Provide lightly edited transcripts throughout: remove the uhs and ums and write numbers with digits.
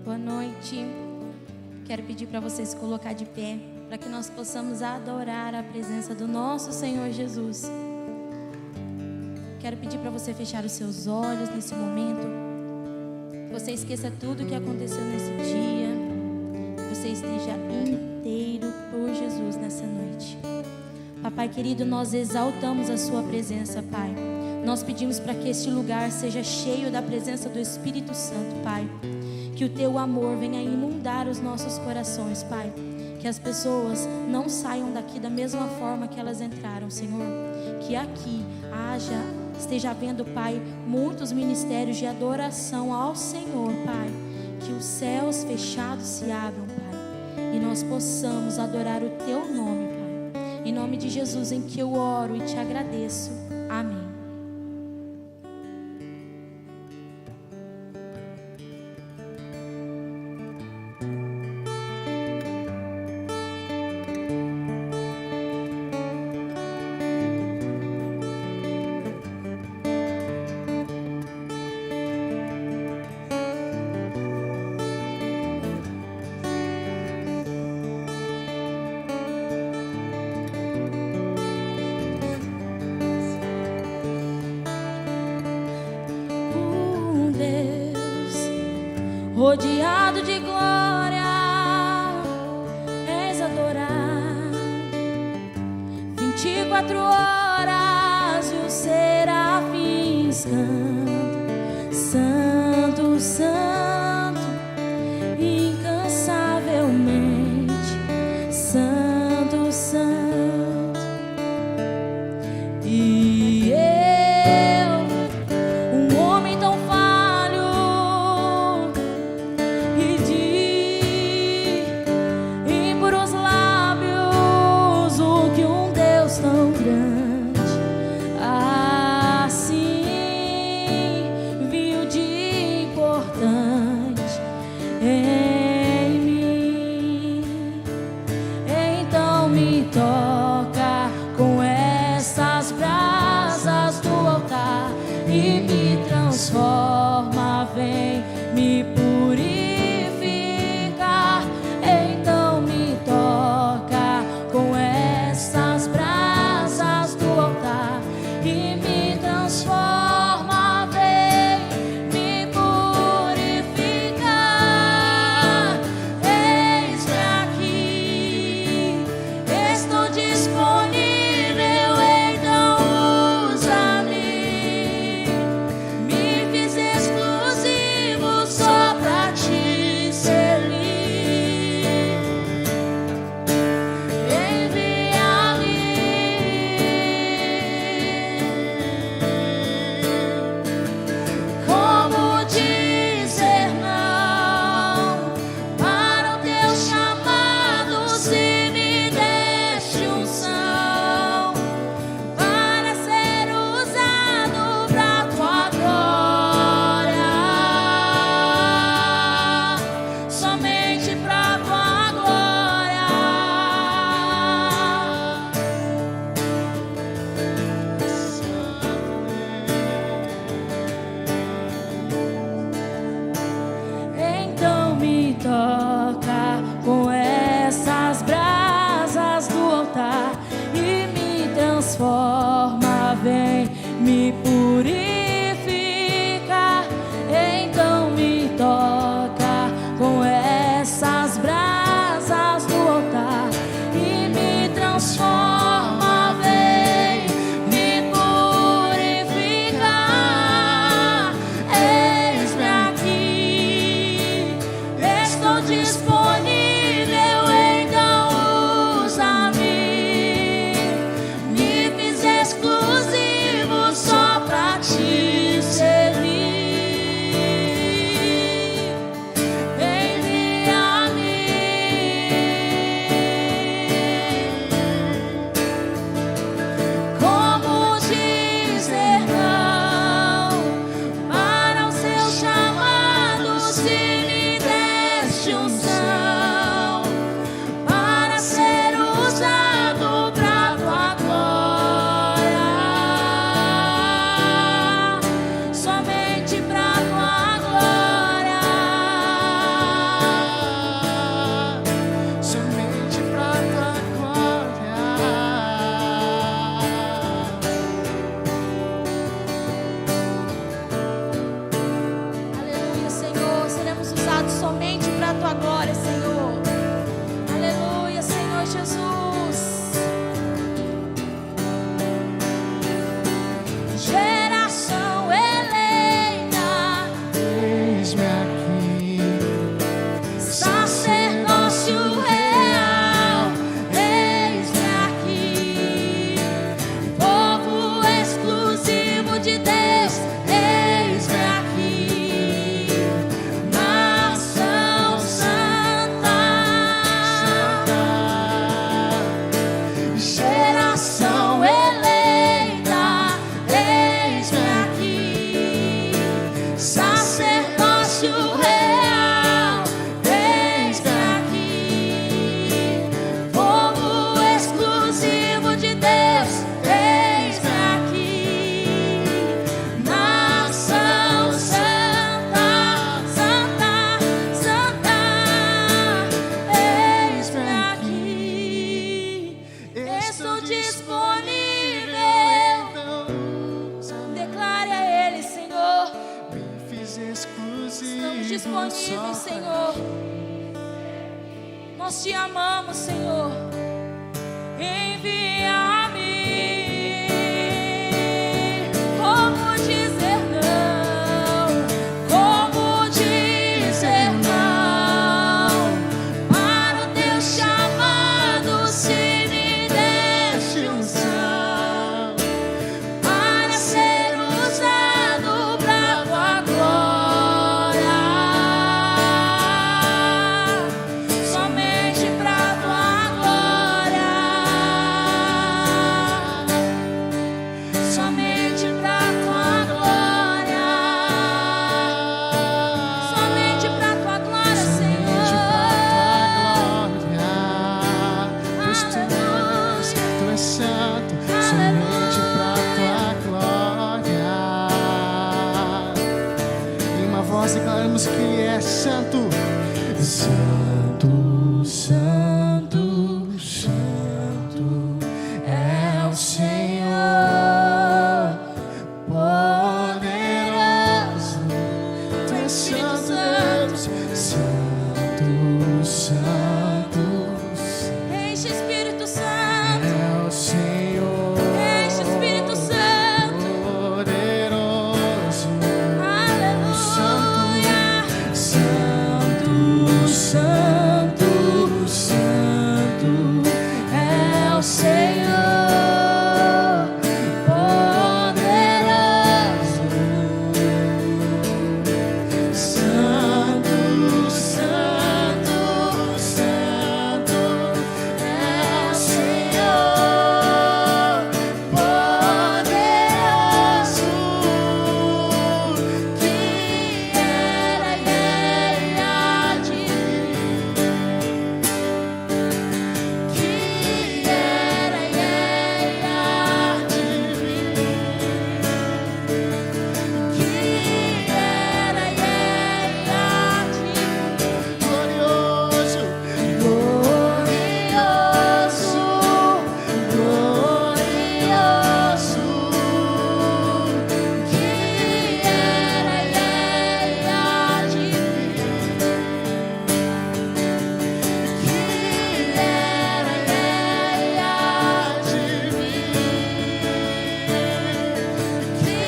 Boa noite. Quero pedir para você se colocar de pé, para que nós possamos adorar a presença do nosso Senhor Jesus. Quero pedir para você fechar os seus olhos nesse momento. Que você esqueça tudo o que aconteceu nesse dia. Que você esteja inteiro por Jesus nessa noite. Papai querido, nós exaltamos a sua presença, Pai. Nós pedimos para que este lugar seja cheio da presença do Espírito Santo, Pai. Que o teu amor venha inundar os nossos corações, Pai. Que as pessoas não saiam daqui da mesma forma que elas entraram, Senhor. Que aqui esteja havendo, Pai, muitos ministérios de adoração ao Senhor, Pai. Que os céus fechados se abram, Pai. E nós possamos adorar o teu nome, Pai. Em nome de Jesus em que eu oro e te agradeço. Amém. Rodeado de glória, és adorado 24 horas e os serafins cantam, Santo, Santo, incansavelmente, Santo, Santo. E eu, um homem tão toca com essas brasas do altar e me transforma, vem me purificar. Então me toca com essas brasas do altar e me transforma, vem me purificar. Eis-me aqui, estou disponível, então usa-me. Me fiz Estamos disponíveis, Senhor. Nós te amamos, Senhor. Envia-me. Como dizer não? Como dizer não para o teu chamado? Se me deste unção para ser usado pra tua glória, somente pra tua glória, somente pra tua glória, somente pra tua glória, Senhor. Tu és santo, somente pra tua glória. Em uma voz declaramos que Ele é santo. Santo, santo, santo é o Senhor, poderoso. Tu és santo, Deus. Santo, santo, Enche, Espírito Santo. é o Senhor, Enche, Espírito Santo. poderoso. Aleluia. Santo, santo, santo é o Senhor, poderoso. Santo, santo, santo é o Senhor, poderoso. Que era e há de vir. Que era e há de vir. Que era e há de vir. Glorioso, Glorioso, glorioso. Que era e há de vir. Que era e há de vir. Que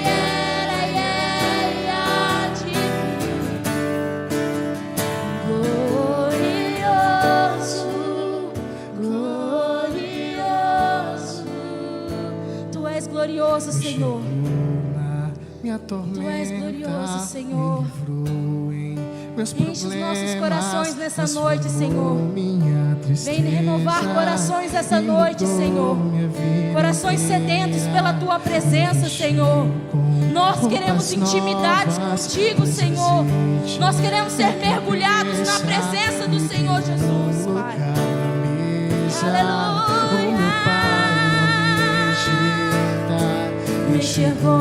era e há de vir. Glorioso, glorioso. Tu és glorioso, Senhor. minha tormenta, Tu és glorioso, Senhor. me livrou em meus Enche os problemas, nossos corações nessa transformou noite, Senhor. minha tristeza, Vem renovar corações essa e noite, mudou Senhor. minha vida Corações sedentos inteira. pela Tua presença, Senhor. Nós queremos intimidade contigo, Senhor. Nós queremos ser mergulhados na presença do Senhor Jesus, Pai. Aleluia. Me enxergou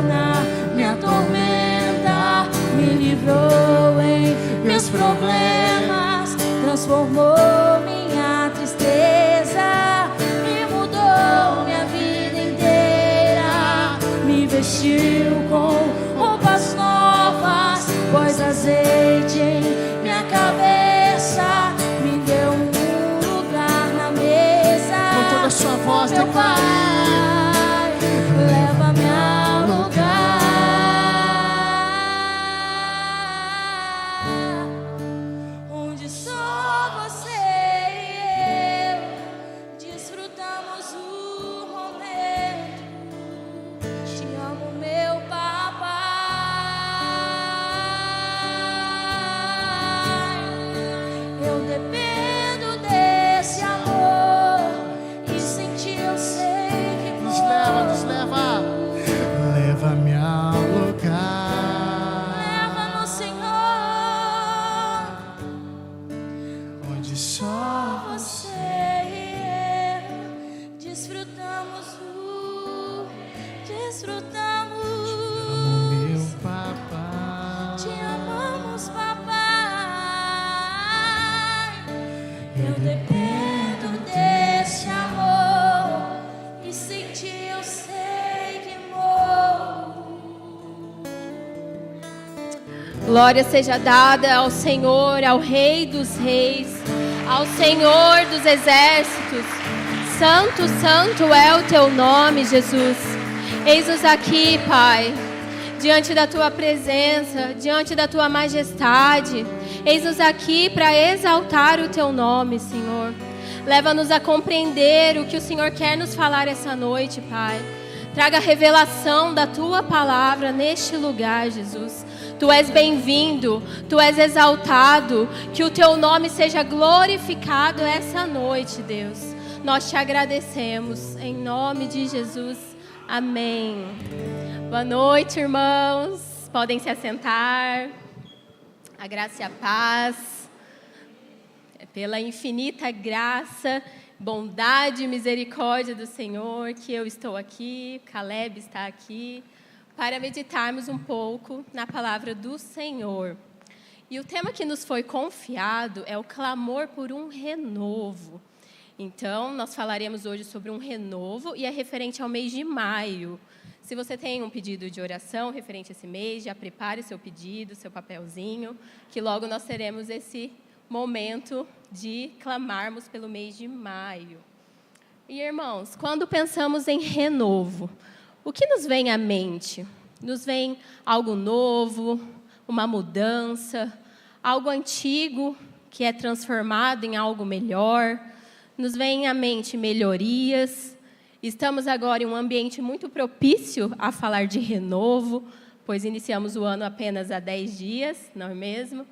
na minha tormenta, me livrou em meus problemas, transformou minha tristeza e mudou minha vida inteira. Me vestiu com roupas novas, pôs azeite em minha cabeça, me deu um lugar na mesa. Com toda a sua voz, Meu declare. Pai, leva-me ao lugar onde só você Glória seja dada ao Senhor, ao Rei dos Reis, ao Senhor dos Exércitos. Santo, santo é o teu nome, Jesus. Eis-nos aqui, Pai, diante da tua presença, diante da tua majestade. Eis-nos aqui para exaltar o teu nome, Senhor. Leva-nos a compreender o que o Senhor quer nos falar essa noite, Pai. Traga a revelação da tua palavra neste lugar, Jesus. Tu és bem-vindo, tu és exaltado. Que o teu nome seja glorificado essa noite, Deus. Nós te agradecemos, em nome de Jesus. Amém. Boa noite, irmãos. Podem se assentar. A graça e a paz. É pela infinita graça, bondade e misericórdia do Senhor que eu estou aqui, Caleb está aqui, para meditarmos um pouco na palavra do Senhor. E o tema que nos foi confiado é o clamor por um renovo. Então, nós falaremos hoje sobre um renovo e é referente ao mês de maio. Se você tem um pedido de oração referente a esse mês, já prepare seu pedido, seu papelzinho, que logo nós teremos esse momento de clamarmos pelo mês de maio. E, irmãos, quando pensamos em renovo, o que nos vem à mente? Nos vem algo novo, uma mudança, algo antigo que é transformado em algo melhor. Nos vem à mente melhorias. Estamos agora em um ambiente muito propício a falar de renovo, pois iniciamos o ano apenas há 10 dias, não é mesmo?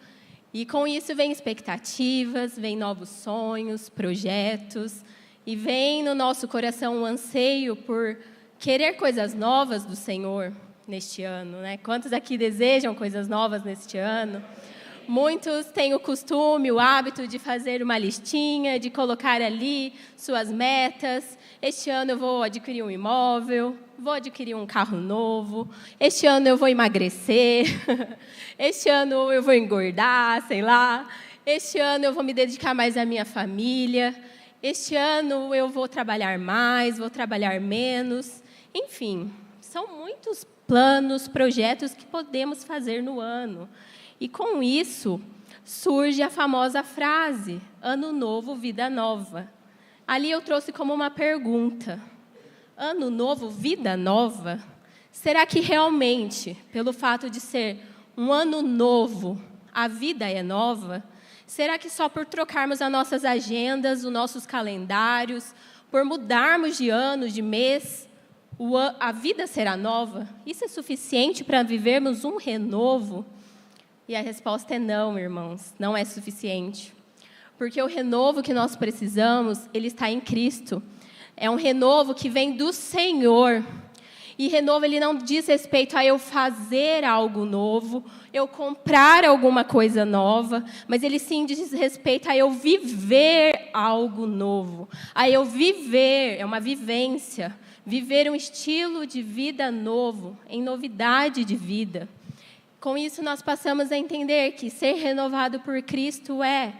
E com isso vem expectativas, vem novos sonhos, projetos, e vem no nosso coração um anseio por querer coisas novas do Senhor neste ano, né? Quantos aqui desejam coisas novas neste ano? Muitos têm o costume, o hábito de fazer uma listinha, de colocar ali suas metas. Este ano eu vou adquirir um imóvel, vou adquirir um carro novo, este ano eu vou emagrecer, este ano eu vou engordar, sei lá, este ano eu vou me dedicar mais à minha família, este ano eu vou trabalhar mais, vou trabalhar menos. Enfim, são muitos planos, projetos que podemos fazer no ano. E com isso, surge a famosa frase, Ano Novo, Vida Nova. Ali eu trouxe como uma pergunta, Ano Novo, Vida Nova? Será que realmente, pelo fato de ser um ano novo, a vida é nova? Será que só por trocarmos as nossas agendas, os nossos calendários, por mudarmos de ano, de mês, a vida será nova? Isso é suficiente para vivermos um renovo? E a resposta é não, irmãos, não é suficiente. Porque o renovo que nós precisamos, ele está em Cristo. É um renovo que vem do Senhor. E renovo, ele não diz respeito a eu fazer algo novo, eu comprar alguma coisa nova, mas ele sim diz respeito a eu viver algo novo. A eu viver, é uma vivência, viver um estilo de vida novo, em novidade de vida. Com isso, nós passamos a entender que ser renovado por Cristo é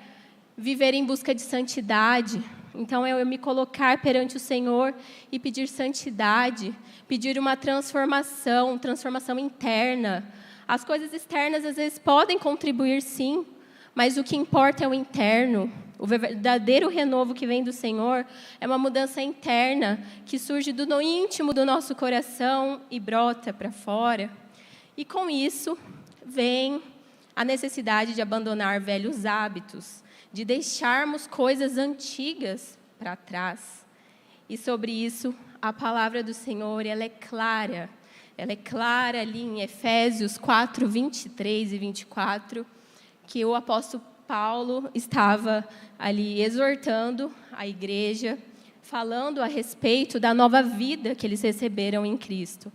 viver em busca de santidade. Então, é eu me colocar perante o Senhor e pedir santidade, pedir uma transformação interna. As coisas externas, às vezes, podem contribuir, sim, mas o que importa é o interno. O verdadeiro renovo que vem do Senhor é uma mudança interna que surge do íntimo do nosso coração e brota para fora. E com isso, vem a necessidade de abandonar velhos hábitos, de deixarmos coisas antigas para trás. E sobre isso, a palavra do Senhor, ela é clara. Ela é clara ali em Efésios 4, 23 e 24, que o apóstolo Paulo estava ali exortando a igreja, falando a respeito da nova vida que eles receberam em Cristo.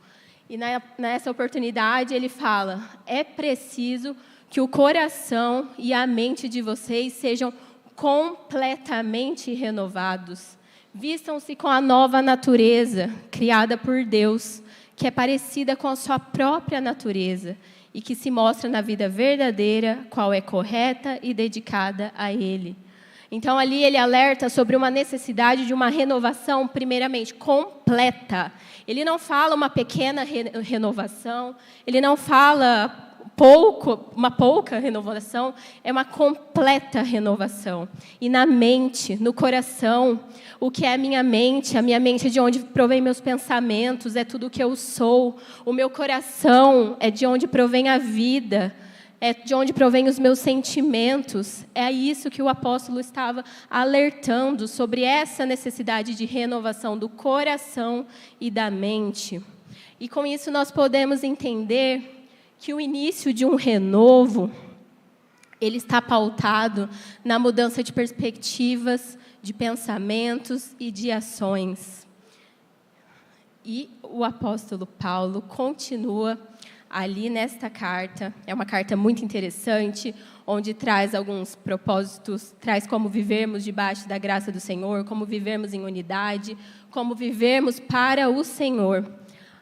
E nessa oportunidade ele fala, é preciso que o coração e a mente de vocês sejam completamente renovados. Vistam-se com a nova natureza criada por Deus, que é parecida com a sua própria natureza e que se mostra na vida verdadeira, qual é correta e dedicada a Ele. Então, ali ele alerta sobre uma necessidade de uma renovação, primeiramente, completa. Ele não fala uma pequena renovação, ele não fala uma pouca renovação, é uma completa renovação. E na mente, no coração, o que é a minha mente é de onde provém meus pensamentos, é tudo o que eu sou. O meu coração é de onde provém a vida, é de onde provém os meus sentimentos. É isso que o apóstolo estava alertando, sobre essa necessidade de renovação do coração e da mente. E com isso nós podemos entender que o início de um renovo, ele está pautado na mudança de perspectivas, de pensamentos e de ações. E o apóstolo Paulo continua ali nesta carta. É uma carta muito interessante, onde traz alguns propósitos, traz como vivermos debaixo da graça do Senhor, como vivermos em unidade, como vivermos para o Senhor.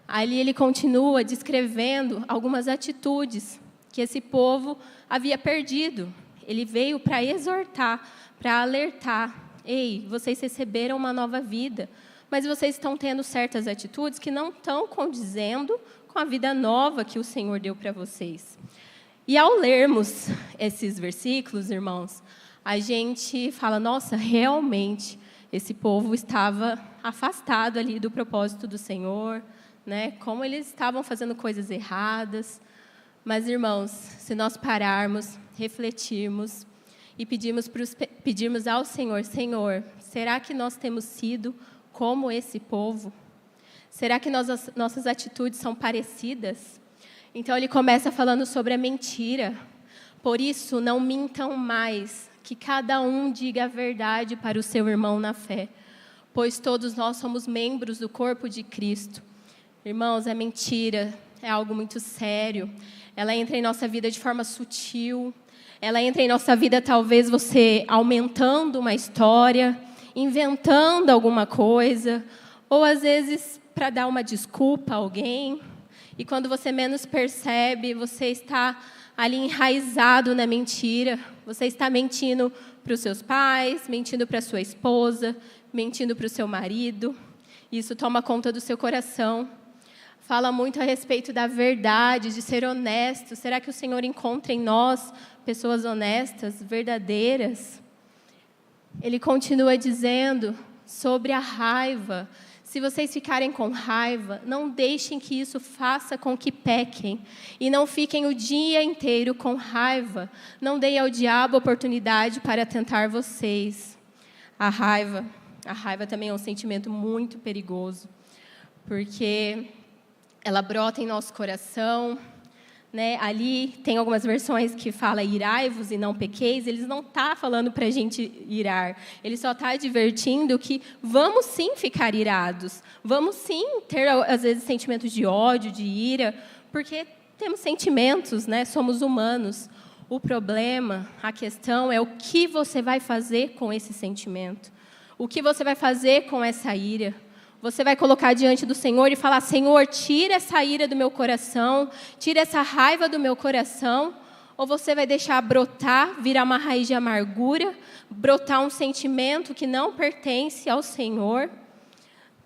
Ali ele continua descrevendo algumas atitudes que esse povo havia perdido. Ele veio para exortar, para alertar. Ei, vocês receberam uma nova vida, mas vocês estão tendo certas atitudes que não estão condizendo com a vida nova que o Senhor deu para vocês. E ao lermos esses versículos, irmãos, a gente fala, nossa, realmente esse povo estava afastado ali do propósito do Senhor, né? Como eles estavam fazendo coisas erradas. Mas, irmãos, se nós pararmos, refletirmos e pedirmos ao Senhor, Senhor, será que nós temos sido como esse povo? Será que nossas atitudes são parecidas? Então, ele começa falando sobre a mentira. Por isso, não mintam mais, que cada um diga a verdade para o seu irmão na fé, pois todos nós somos membros do corpo de Cristo. Irmãos, a mentira é algo muito sério. Ela entra em nossa vida de forma sutil. Ela entra em nossa vida, talvez você aumentando uma história, inventando alguma coisa, ou às vezes para dar uma desculpa a alguém. E quando você menos percebe, você está ali enraizado na mentira. Você está mentindo para os seus pais, mentindo para a sua esposa, mentindo para o seu marido. Isso toma conta do seu coração. Fala muito a respeito da verdade, de ser honesto. Será que o Senhor encontra em nós pessoas honestas, verdadeiras? Ele continua dizendo sobre a raiva. Se vocês ficarem com raiva, não deixem que isso faça com que pequem. E não fiquem o dia inteiro com raiva. Não deem ao diabo oportunidade para tentar vocês. A raiva também é um sentimento muito perigoso, porque ela brota em nosso coração, né? Ali tem algumas versões que falam irai-vos e não pequeis. Ele não está falando para a gente irar. Ele só está advertindo que vamos sim ficar irados. Vamos sim ter, às vezes, sentimentos de ódio, de ira, porque temos sentimentos, né? Somos humanos. O problema, a questão é o que você vai fazer com esse sentimento. O que você vai fazer com essa ira. Você vai colocar diante do Senhor e falar, Senhor, tira essa ira do meu coração, tira essa raiva do meu coração, ou você vai deixar brotar, virar uma raiz de amargura, brotar um sentimento que não pertence ao Senhor.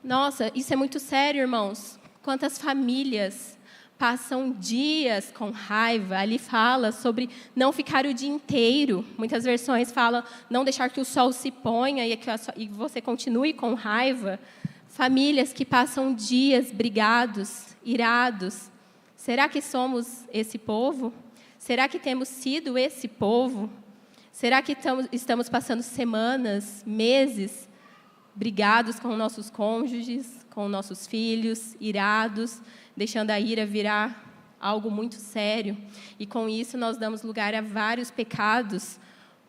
Nossa, isso é muito sério, irmãos. Quantas famílias passam dias com raiva? Ali fala sobre não ficar o dia inteiro. Muitas versões falam não deixar que o sol se ponha e você continue com raiva. Famílias que passam dias brigados, irados. Será que somos esse povo? Será que temos sido esse povo? Será que estamos passando semanas, meses, brigados com nossos cônjuges, com nossos filhos, irados, deixando a ira virar algo muito sério? E com isso nós damos lugar a vários pecados,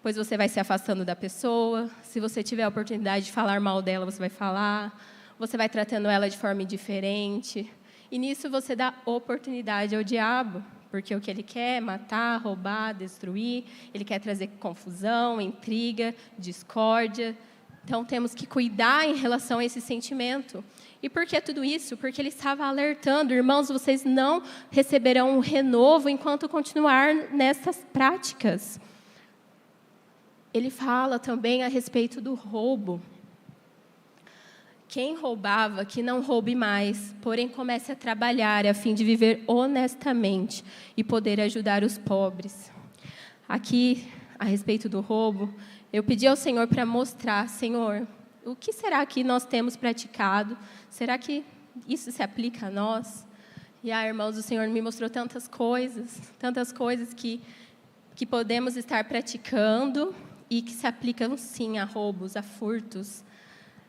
pois você vai se afastando da pessoa. Se você tiver a oportunidade de falar mal dela, você vai falar. Você vai tratando ela de forma indiferente. E nisso você dá oportunidade ao diabo, porque o que ele quer é matar, roubar, destruir. Ele quer trazer confusão, intriga, discórdia. Então, temos que cuidar em relação a esse sentimento. E por que tudo isso? Porque ele estava alertando, irmãos, vocês não receberão um renovo enquanto continuar nessas práticas. Ele fala também a respeito do roubo. Quem roubava, que não roube mais, porém comece a trabalhar a fim de viver honestamente e poder ajudar os pobres. Aqui, a respeito do roubo, eu pedi ao Senhor para mostrar, Senhor, o que será que nós temos praticado? Será que isso se aplica a nós? E, irmãos, o Senhor me mostrou tantas coisas que podemos estar praticando e que se aplicam, sim, a roubos, a furtos.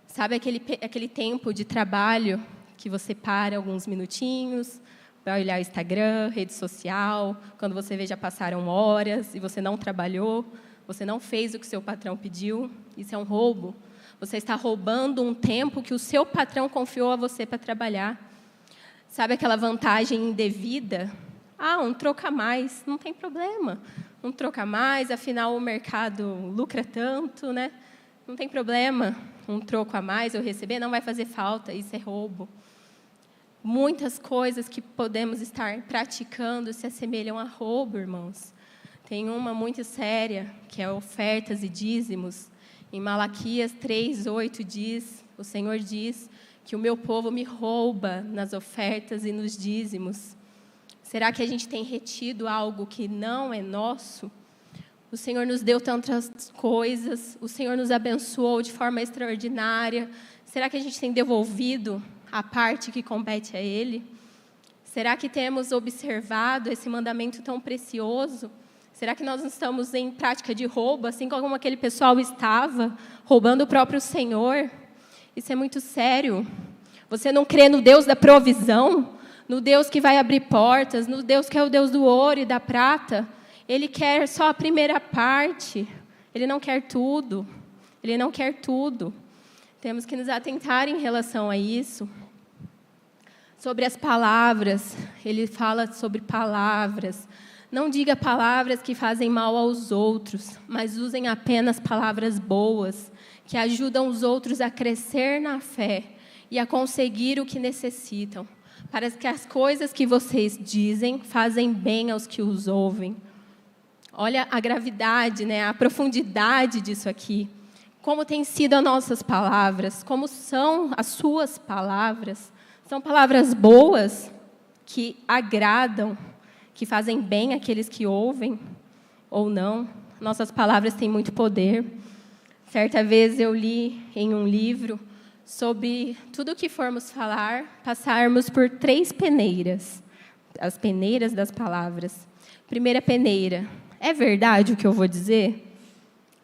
Sabe aquele tempo de trabalho que você para alguns minutinhos, vai olhar o Instagram, rede social, quando você vê já passaram horas e você não trabalhou, você não fez o que seu patrão pediu, isso é um roubo. Você está roubando um tempo que o seu patrão confiou a você para trabalhar. Sabe aquela vantagem indevida? Um troco a mais, não tem problema. Um troco a mais, afinal o mercado lucra tanto, né? Não tem problema. Um troco a mais eu receber não vai fazer falta, isso é roubo. Muitas coisas que podemos estar praticando se assemelham a roubo, irmãos. Tem uma muito séria, que é ofertas e dízimos. Em Malaquias 3:8 diz, o Senhor diz que o meu povo me rouba nas ofertas e nos dízimos. Será que a gente tem retido algo que não é nosso? O Senhor nos deu tantas coisas, o Senhor nos abençoou de forma extraordinária. Será que a gente tem devolvido a parte que compete a Ele? Será que temos observado esse mandamento tão precioso? Será que nós não estamos em prática de roubo, assim como aquele pessoal estava, roubando o próprio Senhor? Isso é muito sério. Você não crê no Deus da provisão, no Deus que vai abrir portas, no Deus que é o Deus do ouro e da prata? Ele quer só a primeira parte, Ele não quer tudo. Ele não quer tudo. Temos que nos atentar em relação a isso. Sobre as palavras, ele fala sobre palavras. Não diga palavras que fazem mal aos outros, mas usem apenas palavras boas, que ajudam os outros a crescer na fé e a conseguir o que necessitam, para que as coisas que vocês dizem fazem bem aos que os ouvem. Olha a gravidade, né? A profundidade disso aqui. Como têm sido as nossas palavras, como são as suas palavras. São palavras boas, que agradam, que fazem bem àqueles que ouvem, ou não. Nossas palavras têm muito poder. Certa vez eu li em um livro sobre tudo o que formos falar, passarmos por 3 peneiras. As peneiras das palavras. Primeira peneira. É verdade o que eu vou dizer?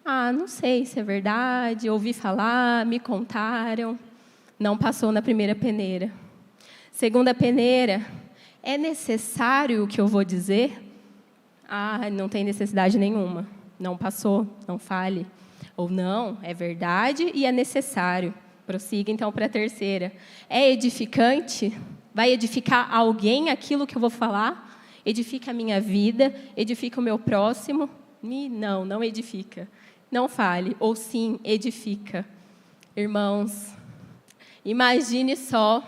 Não sei se é verdade, ouvi falar, me contaram. Não passou na primeira peneira. Segunda peneira, é necessário o que eu vou dizer? Não tem necessidade nenhuma. Não passou, não fale. Ou não, é verdade e é necessário. Prossiga então para a terceira. É edificante? Vai edificar alguém aquilo que eu vou falar? Edifica a minha vida? Edifica o meu próximo? Não edifica. Não fale, ou sim, edifica. Irmãos, imagine só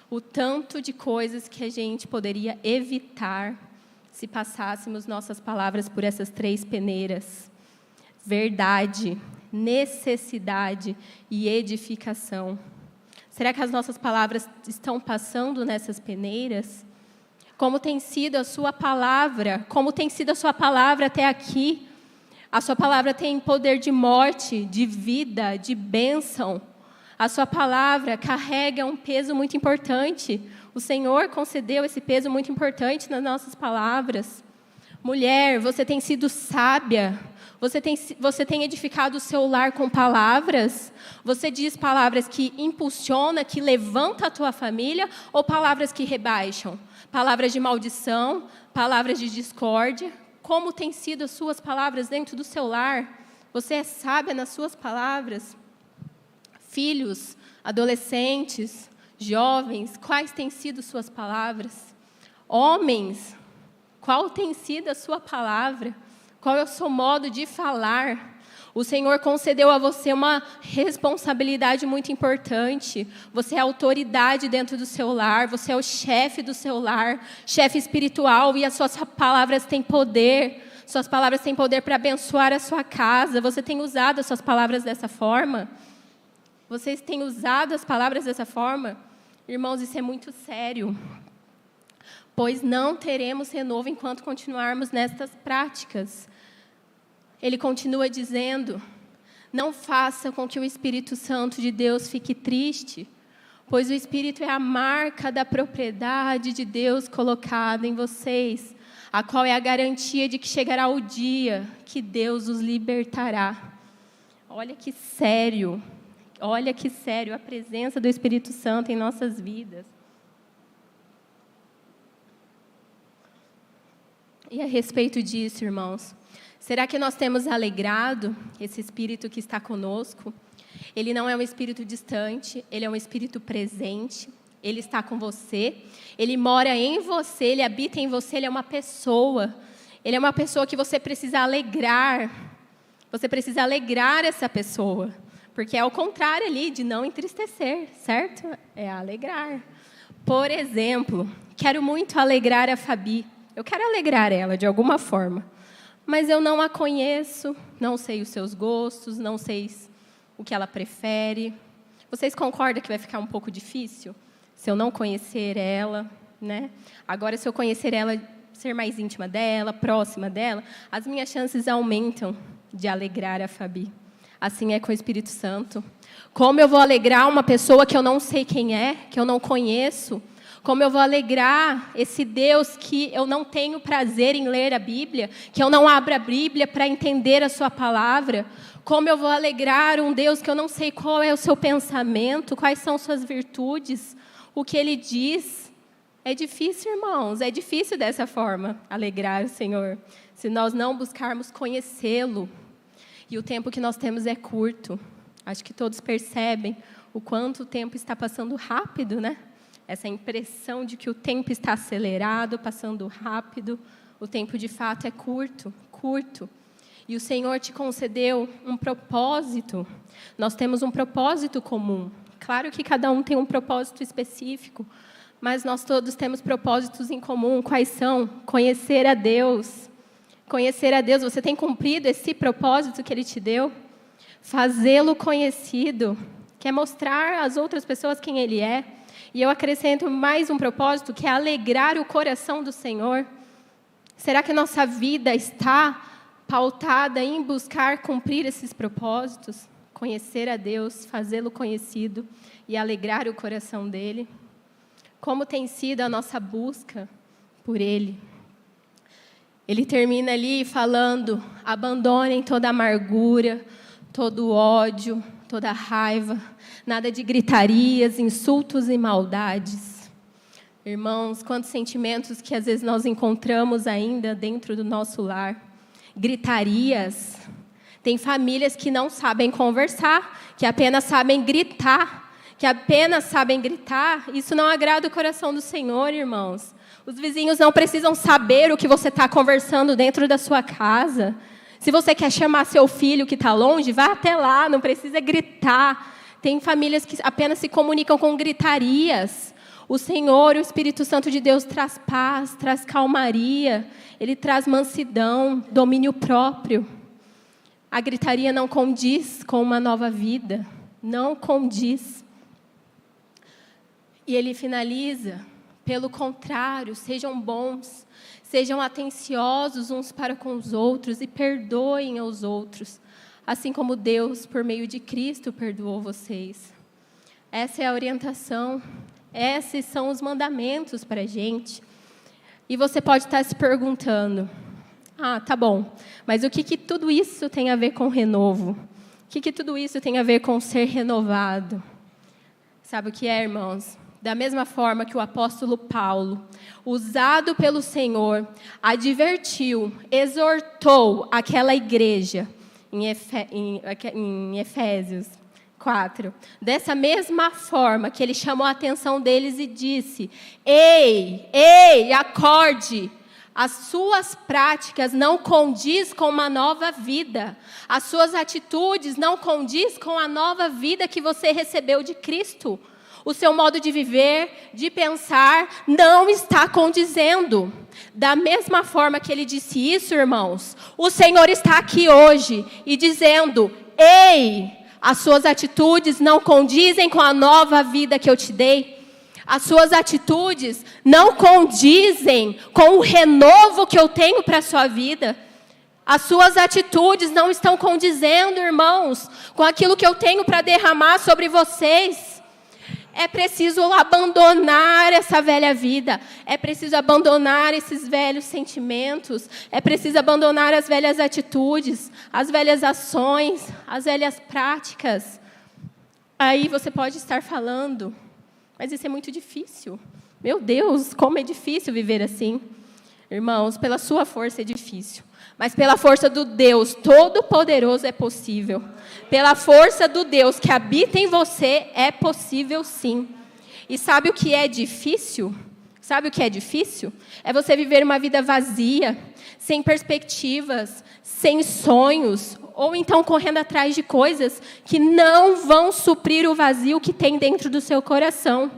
o tanto de coisas que a gente poderia evitar se passássemos nossas palavras por essas 3 peneiras. Verdade, necessidade e edificação. Será que as nossas palavras estão passando nessas peneiras? Como tem sido a sua palavra? Como tem sido a sua palavra até aqui? A sua palavra tem poder de morte, de vida, de bênção. A sua palavra carrega um peso muito importante. O Senhor concedeu esse peso muito importante nas nossas palavras. Mulher, você tem sido sábia. Você tem edificado o seu lar com palavras? Você diz palavras que impulsionam, que levantam a tua família, ou palavras que rebaixam? Palavras de maldição, palavras de discórdia? Como têm sido as suas palavras dentro do seu lar? Você é sábia nas suas palavras? Filhos, adolescentes, jovens, quais têm sido suas palavras? Homens, qual tem sido a sua palavra? Qual é o seu modo de falar? O Senhor concedeu a você uma responsabilidade muito importante. Você é a autoridade dentro do seu lar, você é o chefe do seu lar, chefe espiritual, e as suas palavras têm poder. Suas palavras têm poder para abençoar a sua casa. Você tem usado as suas palavras dessa forma? vocês têm usado as palavras dessa forma, irmãos, isso é muito sério. Pois não teremos renovo enquanto continuarmos nestas práticas. Ele continua dizendo: não faça com que o Espírito Santo de Deus fique triste, pois o Espírito é a marca da propriedade de Deus colocada em vocês, a qual é a garantia de que chegará o dia que Deus os libertará. Olha que sério a presença do Espírito Santo em nossas vidas. E a respeito disso, irmãos, será que nós temos alegrado esse Espírito que está conosco? Ele não é um Espírito distante, ele é um Espírito presente, ele está com você, ele mora em você, ele habita em você, ele é uma pessoa. Ele é uma pessoa que você precisa alegrar. Você precisa alegrar essa pessoa, porque é o contrário ali de não entristecer, certo? É alegrar. Por exemplo, quero muito alegrar a Fabi. Eu quero alegrar ela de alguma forma, mas eu não a conheço, não sei os seus gostos, não sei o que ela prefere. Vocês concordam que vai ficar um pouco difícil se eu não conhecer ela, né? Agora, se eu conhecer ela, ser mais íntima dela, próxima dela, as minhas chances aumentam de alegrar a Fabi. Assim é com o Espírito Santo. Como eu vou alegrar uma pessoa que eu não sei quem é, que eu não conheço? Como eu vou alegrar esse Deus que eu não tenho prazer em ler a Bíblia, que eu não abro a Bíblia para entender a sua palavra? Como eu vou alegrar um Deus que eu não sei qual é o seu pensamento, quais são suas virtudes, o que Ele diz? É difícil, irmãos, é difícil dessa forma alegrar o Senhor, se nós não buscarmos conhecê-lo. E o tempo que nós temos é curto. Acho que todos percebem o quanto o tempo está passando rápido, né? Essa impressão de que o tempo está acelerado, passando rápido. O tempo, de fato, é curto. E o Senhor te concedeu um propósito. Nós temos um propósito comum. Claro que cada um tem um propósito específico, mas nós todos temos propósitos em comum. Quais são? Conhecer a Deus. Conhecer a Deus. Você tem cumprido esse propósito que Ele te deu? Fazê-lo conhecido. Quer mostrar às outras pessoas quem Ele é. E eu acrescento mais um propósito, que é alegrar o coração do Senhor. Será que nossa vida está pautada em buscar cumprir esses propósitos? Conhecer a Deus, fazê-lo conhecido e alegrar o coração dEle? Como tem sido a nossa busca por Ele? Ele termina ali falando: abandonem toda amargura, todo ódio, toda raiva, nada de gritarias, insultos e maldades. Irmãos, quantos sentimentos que às vezes nós encontramos ainda dentro do nosso lar. Gritarias. Tem famílias que não sabem conversar, que apenas sabem gritar. Isso não agrada o coração do Senhor, irmãos. Os vizinhos não precisam saber o que você está conversando dentro da sua casa. Se você quer chamar seu filho que está longe, vá até lá, não precisa gritar. Tem famílias que apenas se comunicam com gritarias. O Senhor, o Espírito Santo de Deus, traz paz, traz calmaria. Ele traz mansidão, domínio próprio. A gritaria não condiz com uma nova vida. Não condiz. E ele finaliza: pelo contrário, sejam bons, sejam atenciosos uns para com os outros e perdoem aos outros, assim como Deus, por meio de Cristo, perdoou vocês. Essa é a orientação, esses são os mandamentos para a gente. E você pode estar se perguntando: tá bom, mas o que tudo isso tem a ver com renovo? O que tudo isso tem a ver com ser renovado? Sabe o que é, irmãos? Da mesma forma que o apóstolo Paulo, usado pelo Senhor, advertiu, exortou aquela igreja em Efésios 4. Dessa mesma forma que ele chamou a atenção deles e disse: Ei, acorde! As suas práticas não condiz com uma nova vida. As suas atitudes não condiz com a nova vida que você recebeu de Cristo. O seu modo de viver, de pensar, não está condizendo. Da mesma forma que ele disse isso, irmãos, o Senhor está aqui hoje e dizendo: ei, As suas atitudes não condizem com a nova vida que eu te dei. As suas atitudes não condizem com o renovo que eu tenho para a sua vida. As suas atitudes não estão condizendo, irmãos, com aquilo que eu tenho para derramar sobre vocês. É preciso abandonar essa velha vida. É preciso abandonar esses velhos sentimentos. É preciso abandonar as velhas atitudes, as velhas ações, as velhas práticas. Aí você pode estar falando, mas isso é muito difícil. Meu Deus, como é difícil viver assim. Irmãos, pela sua força é difícil. Mas pela força do Deus Todo-Poderoso é possível. Pela força do Deus que habita em você é possível sim. E sabe o que é difícil? Sabe o que é difícil? É você viver uma vida vazia, sem perspectivas, sem sonhos, ou então correndo atrás de coisas que não vão suprir o vazio que tem dentro do seu coração.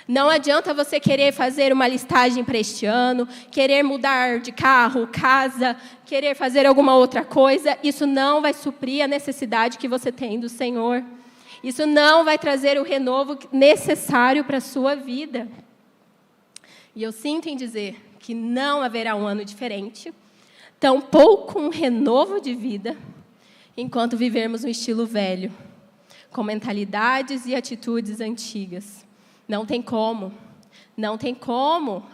Não adianta você querer fazer uma listagem para este ano, querer mudar de carro, casa, querer fazer alguma outra coisa. Isso não vai suprir a necessidade que você tem do Senhor. Isso não vai trazer o renovo necessário para a sua vida. E eu sinto em dizer que não haverá um ano diferente, tampouco um renovo de vida, enquanto vivermos um estilo velho, com mentalidades e atitudes antigas. Não tem como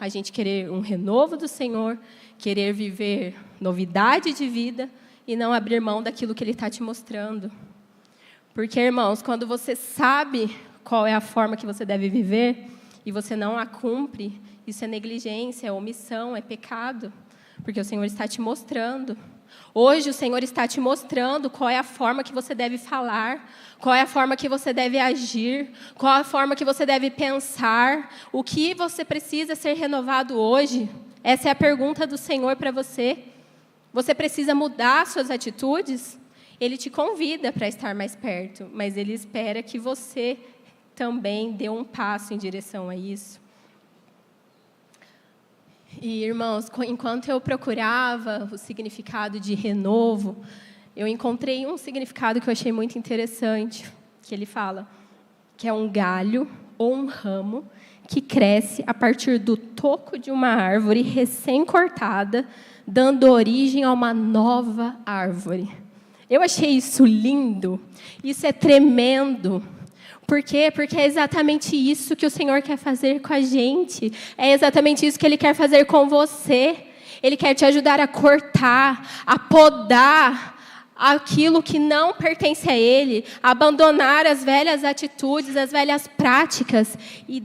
a gente querer um renovo do Senhor, querer viver novidade de vida e não abrir mão daquilo que Ele está te mostrando. Porque, irmãos, quando você sabe qual é a forma que você deve viver e você não a cumpre, isso é negligência, é omissão, é pecado, porque o Senhor está te mostrando. Hoje o Senhor está te mostrando qual é a forma que você deve falar, qual é a forma que você deve agir, qual é a forma que você deve pensar, o que você precisa ser renovado hoje. Essa é a pergunta do Senhor para você. Você precisa mudar suas atitudes? Ele te convida para estar mais perto, mas Ele espera que você também dê um passo em direção a isso. E, irmãos, enquanto eu procurava o significado de renovo, eu encontrei um significado que eu achei muito interessante, que ele fala que é um galho ou um ramo que cresce a partir do toco de uma árvore recém-cortada, dando origem a uma nova árvore. Eu achei isso lindo, isso é tremendo. Por quê? Porque é exatamente isso que o Senhor quer fazer com a gente. É exatamente isso que Ele quer fazer com você. Ele quer te ajudar a cortar, a podar aquilo que não pertence a Ele, a abandonar as velhas atitudes, as velhas práticas. E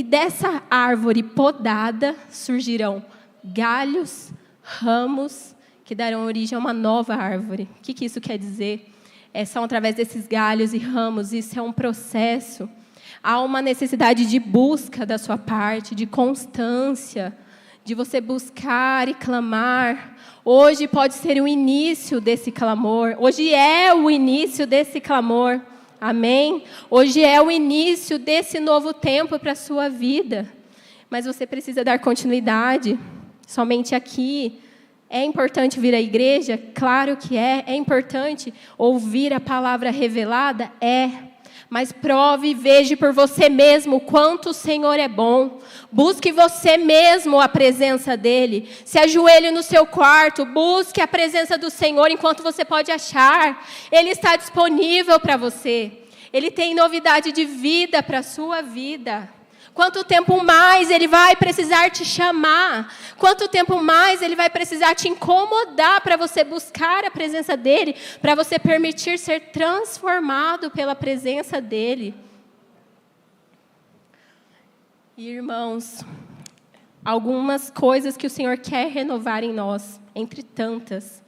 dessa árvore podada surgirão galhos, ramos, que darão origem a uma nova árvore. O que isso quer dizer? São através desses galhos e ramos, isso é um processo. Há uma necessidade de busca da sua parte, de constância, de você buscar e clamar. Hoje pode ser o início desse clamor, hoje é o início desse clamor, amém? Hoje é o início desse novo tempo para a sua vida, mas você precisa dar continuidade, somente aqui. É importante vir à igreja? Claro que é. É importante ouvir a palavra revelada? É. Mas prove e veja por você mesmo quanto o Senhor é bom. Busque você mesmo a presença dEle. Se ajoelhe no seu quarto, busque a presença do Senhor enquanto você pode achar. Ele está disponível para você. Ele tem novidade de vida para a sua vida. Quanto tempo mais Ele vai precisar te chamar? Quanto tempo mais Ele vai precisar te incomodar para você buscar a presença dEle, para você permitir ser transformado pela presença dEle? E, irmãos, algumas coisas que o Senhor quer renovar em nós, entre tantas,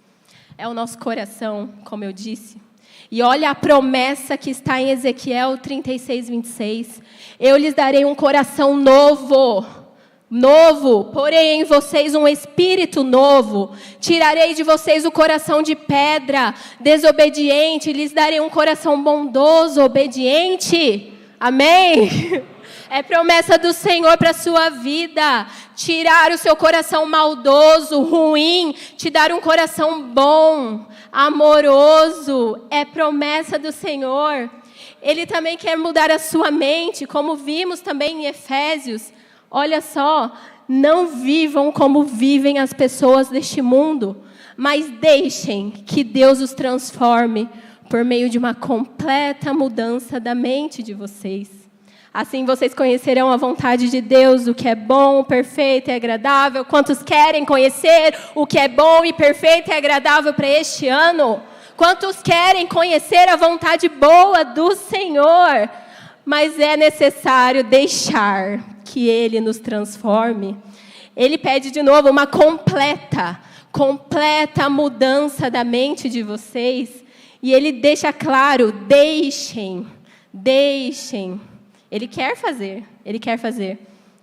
é o nosso coração, como eu disse. E olha a promessa que está em Ezequiel 36, 26. Eu lhes darei um coração novo, porém em vocês um espírito novo. Tirarei de vocês o coração de pedra, desobediente, lhes darei um coração bondoso, obediente. Amém? É promessa do Senhor para a sua vida. Tirar o seu coração maldoso, ruim, te dar um coração bom, amoroso. É promessa do Senhor. Ele também quer mudar a sua mente, como vimos também em Efésios. Olha só, não vivam como vivem as pessoas deste mundo, mas deixem que Deus os transforme por meio de uma completa mudança da mente de vocês. Assim vocês conhecerão a vontade de Deus, o que é bom, perfeito e agradável. Quantos querem conhecer o que é bom e perfeito e agradável para este ano? Quantos querem conhecer a vontade boa do Senhor? Mas é necessário deixar que Ele nos transforme. Ele pede de novo uma completa mudança da mente de vocês. E Ele deixa claro, deixem. Ele quer fazer,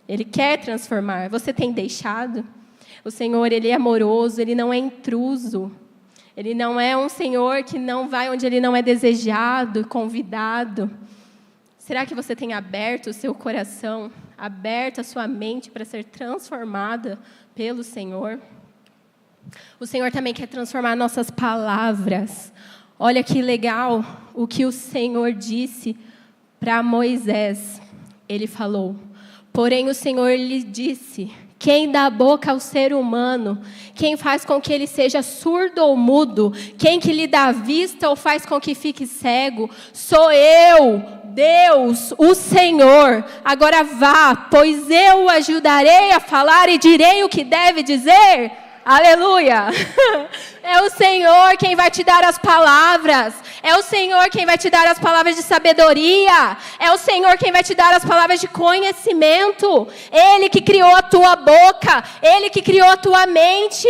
Ele quer transformar. Você tem deixado? O Senhor, Ele é amoroso, Ele não é intruso. Ele não é um Senhor que não vai onde Ele não é desejado, convidado. Será que você tem aberto o seu coração, aberto a sua mente para ser transformada pelo Senhor? O Senhor também quer transformar nossas palavras. Olha que legal o que o Senhor disse para Moisés. Ele falou: porém o Senhor lhe disse: quem dá a boca ao ser humano, quem faz com que ele seja surdo ou mudo, quem que lhe dá vista ou faz com que fique cego, sou eu, Deus, o Senhor. Agora vá, pois eu o ajudarei a falar e direi o que deve dizer. Aleluia! É o Senhor quem vai te dar as palavras. É o Senhor quem vai te dar as palavras de sabedoria. É o Senhor quem vai te dar as palavras de conhecimento. Ele que criou a tua boca. Ele que criou a tua mente.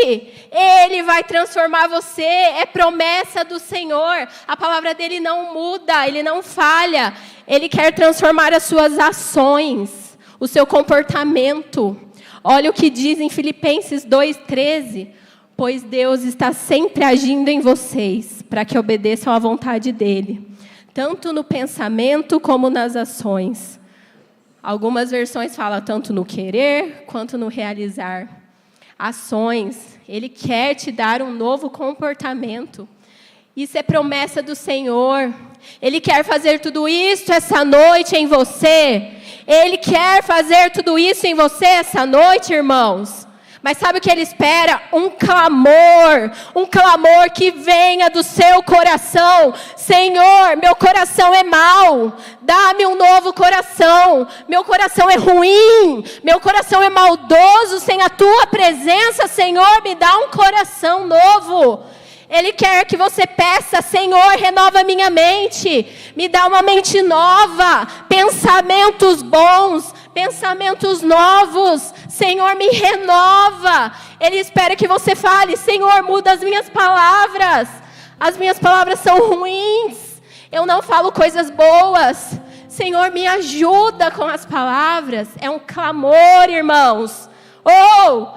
Ele vai transformar você. É promessa do Senhor. A palavra dele não muda, ele não falha. Ele quer transformar as suas ações, o seu comportamento. Olha o que diz em Filipenses 2,13. Pois Deus está sempre agindo em vocês, para que obedeçam à vontade dEle, tanto no pensamento como nas ações. Algumas versões falam tanto no querer, quanto no realizar. Ações, Ele quer te dar um novo comportamento. Isso é promessa do Senhor. Ele quer fazer tudo isso essa noite em você. Ele quer fazer tudo isso em você essa noite, irmãos. Mas sabe o que Ele espera? Um clamor que venha do seu coração. Senhor, meu coração é mau, dá-me um novo coração. Meu coração é ruim, meu coração é maldoso. Sem a Tua presença, Senhor, me dá um coração novo. Ele quer que você peça: Senhor, renova minha mente, me dá uma mente nova, pensamentos bons, pensamentos novos. Senhor, me renova. Ele espera que você fale: Senhor, muda as minhas palavras são ruins, eu não falo coisas boas. Senhor, me ajuda com as palavras. É um clamor, irmãos.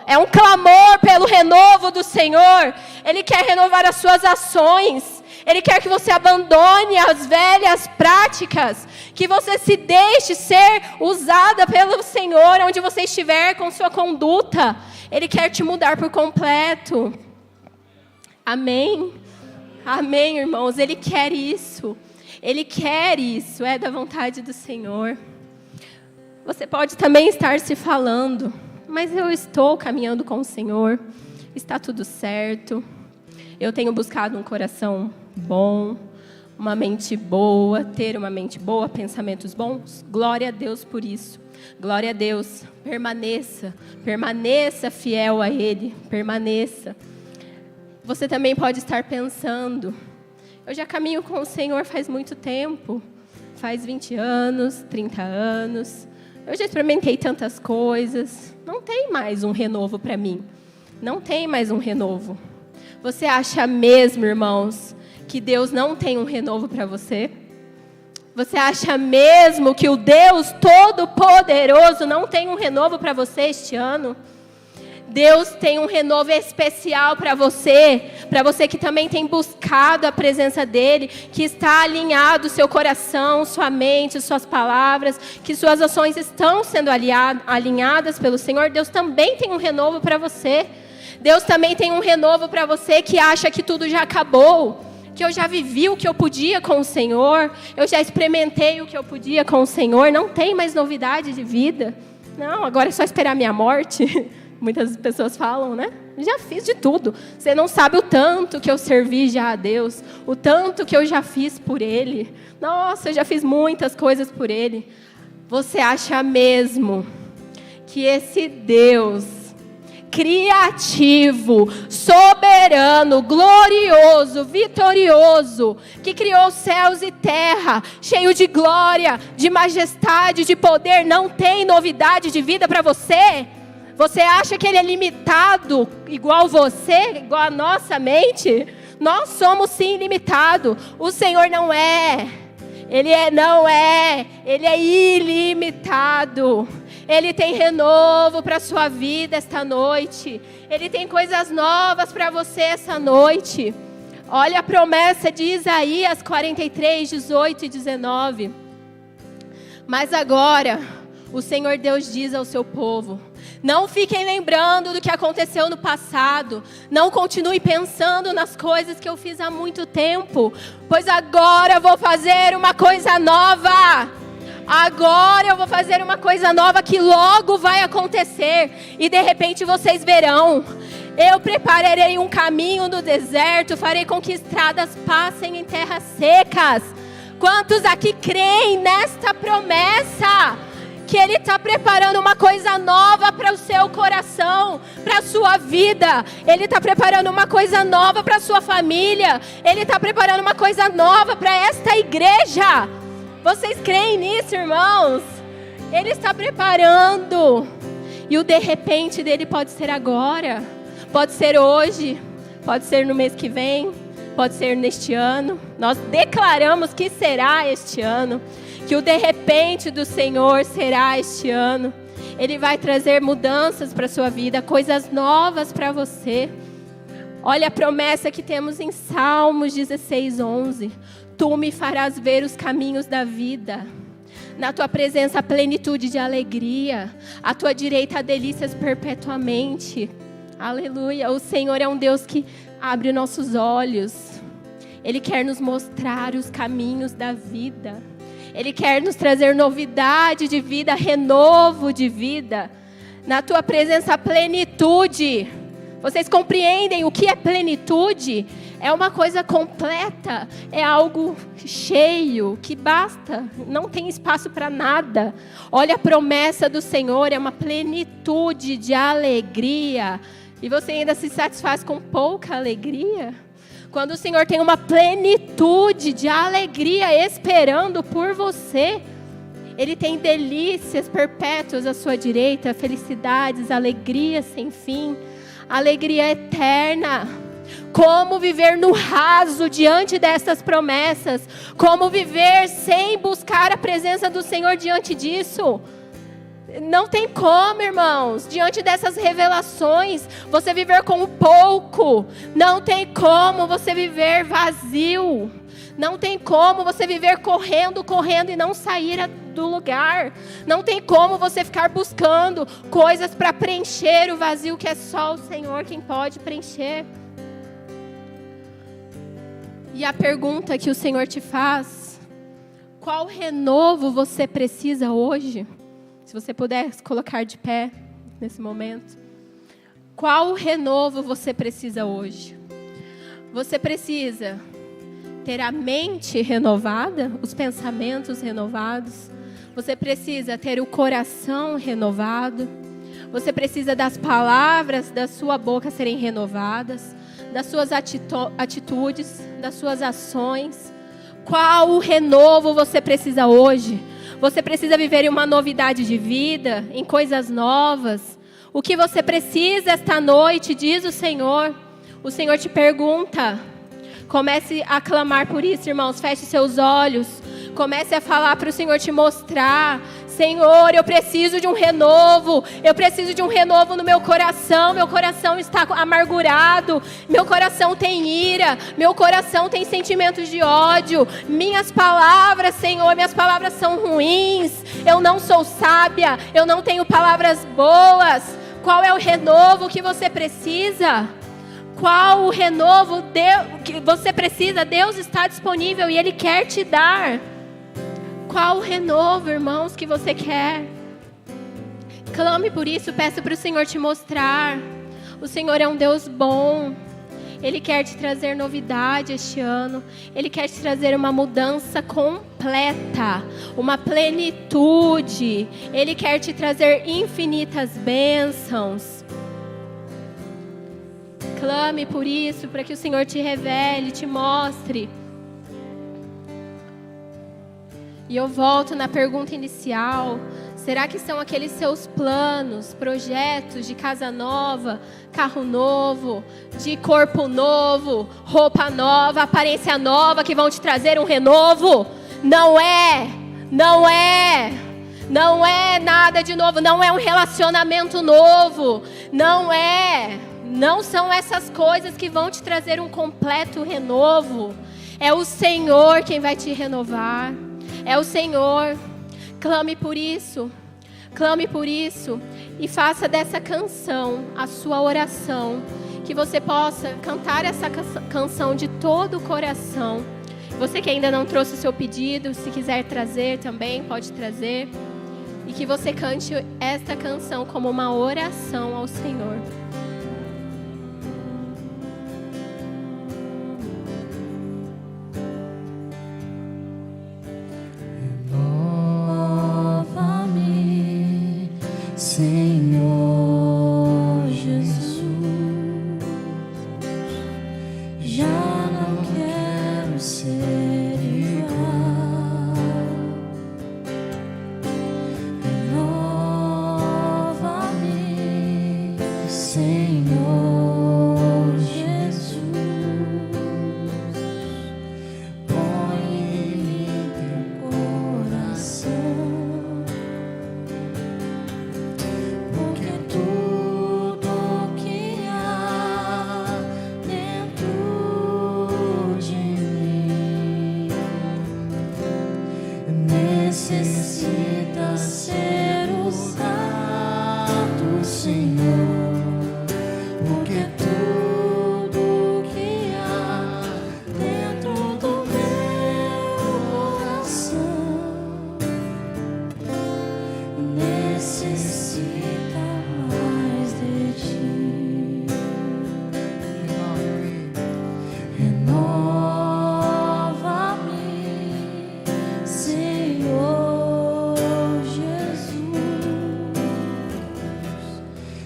É um clamor pelo renovo do Senhor. Ele quer renovar as suas ações. Ele quer que você abandone as velhas práticas, que você se deixe ser usada pelo Senhor onde você estiver com sua conduta. Ele quer te mudar por completo. Amém? Amém, irmãos. Ele quer isso. Ele quer isso. É da vontade do Senhor. Você pode também estar se falando: mas eu estou caminhando com o Senhor, está tudo certo, eu tenho buscado um coração bom, uma mente boa, ter uma mente boa, pensamentos bons. Glória a Deus por isso, glória a Deus. Permaneça fiel a Ele, permaneça. Você também pode estar pensando: eu já caminho com o Senhor faz muito tempo, faz 20 anos, 30 anos, eu já experimentei tantas coisas, não tem mais um renovo para mim. Não tem mais um renovo. Você acha mesmo, irmãos, que Deus não tem um renovo para você? Você acha mesmo que o Deus Todo-Poderoso não tem um renovo para você este ano? Deus tem um renovo especial para você que também tem buscado a presença dEle, que está alinhado seu coração, sua mente, suas palavras, que suas ações estão sendo alinhadas pelo Senhor. Deus também tem um renovo para você. Deus também tem um renovo para você que acha que tudo já acabou, que eu já vivi o que eu podia com o Senhor, eu já experimentei o que eu podia com o Senhor, não tem mais novidade de vida. Não, agora é só esperar a minha morte. Muitas pessoas falam, né? Já fiz de tudo. Você não sabe o tanto que eu servi já a Deus, o tanto que eu já fiz por Ele. Nossa, eu já fiz muitas coisas por Ele. Você acha mesmo que esse Deus criativo, soberano, glorioso, vitorioso, que criou céus e terra, cheio de glória, de majestade, de poder, não tem novidade de vida para você? Você acha que Ele é limitado igual você, igual a nossa mente? Nós somos sim limitados. O Senhor não é. Ele é ilimitado. Ele tem renovo para a sua vida esta noite. Ele tem coisas novas para você essa noite. Olha a promessa de Isaías 43, 18 e 19. Mas agora, o Senhor Deus diz ao seu povo: não fiquem lembrando do que aconteceu no passado. Não continue pensando nas coisas que eu fiz há muito tempo. Pois agora eu vou fazer uma coisa nova. Agora eu vou fazer uma coisa nova que logo vai acontecer. E de repente vocês verão. Eu prepararei um caminho no deserto. Farei com que estradas passem em terras secas. Quantos aqui creem nesta promessa? Que Ele está preparando uma coisa nova para o seu coração, para a sua vida. Ele está preparando uma coisa nova para a sua família. Ele está preparando uma coisa nova para esta igreja. Vocês creem nisso, irmãos? Ele está preparando. E o de repente dele pode ser agora, pode ser hoje, pode ser no mês que vem, pode ser neste ano. Nós declaramos que será este ano. Que o de repente do Senhor será este ano. Ele vai trazer mudanças para a sua vida, coisas novas para você. Olha a promessa que temos em Salmos 16, 11. Tu me farás ver os caminhos da vida. Na tua presença, plenitude de alegria. À tua direita, delícias perpetuamente. Aleluia. O Senhor é um Deus que abre nossos olhos. Ele quer nos mostrar os caminhos da vida. Ele quer nos trazer novidade de vida, renovo de vida. Na tua presença, plenitude. Vocês compreendem o que é plenitude? É uma coisa completa, é algo cheio, que basta, não tem espaço para nada. Olha a promessa do Senhor, é uma plenitude de alegria. E você ainda se satisfaz com pouca alegria? Quando o Senhor tem uma plenitude de alegria esperando por você, Ele tem delícias perpétuas à sua direita, felicidades, alegria sem fim, alegria eterna. Como viver no raso diante dessas promessas? Como viver sem buscar a presença do Senhor diante disso? Não tem como, irmãos, diante dessas revelações, você viver com pouco. Não tem como você viver vazio. Não tem como você viver correndo e não sair do lugar. Não tem como você ficar buscando coisas para preencher o vazio que é só o Senhor quem pode preencher. E a pergunta que o Senhor te faz: qual renovo você precisa hoje? Se você puder se colocar de pé nesse momento. Qual renovo você precisa hoje? Você precisa ter a mente renovada, os pensamentos renovados. Você precisa ter o coração renovado. Você precisa das palavras da sua boca serem renovadas, das suas atitudes, das suas ações. Qual renovo você precisa hoje? Você precisa viver em uma novidade de vida, em coisas novas. O que você precisa esta noite, diz o Senhor. O Senhor te pergunta. Comece a clamar por isso, irmãos. Feche seus olhos. Comece a falar para o Senhor te mostrar. Senhor, eu preciso de um renovo. Eu preciso de um renovo no meu coração. Meu coração está amargurado. Meu coração tem ira. Meu coração tem sentimentos de ódio. Minhas palavras, Senhor, minhas palavras são ruins. Eu não sou sábia. Eu não tenho palavras boas. Qual é o renovo que você precisa? Qual o renovo que você precisa? Deus está disponível e Ele quer te dar. Qual o renovo, irmãos, que você quer? Clame por isso, peça para o Senhor te mostrar. O Senhor é um Deus bom. Ele quer te trazer novidade este ano. Ele quer te trazer uma mudança completa, uma plenitude. Ele quer te trazer infinitas bênçãos. Clame por isso, para que o Senhor te revele, te mostre. E eu volto na pergunta inicial. Será que são aqueles seus planos, projetos de casa nova, carro novo, de corpo novo, roupa nova, aparência nova que vão te trazer um renovo? Não é, não é. Não é nada de novo, não é um relacionamento novo, não são essas coisas que vão te trazer um completo renovo. É o Senhor quem vai te renovar. É o Senhor. Clame por isso e faça dessa canção a sua oração, que você possa cantar essa canção de todo o coração. Você que ainda não trouxe o seu pedido, se quiser trazer também, pode trazer, e que você cante esta canção como uma oração ao Senhor. Senhor Jesus, já não quero ser igual. Renova-me, Senhor Jesus, põe em teu coração. Necessita ser usado, Senhor, porque tudo que há dentro do meu coração necessita mais de ti. Renova-me, Senhor Jesus,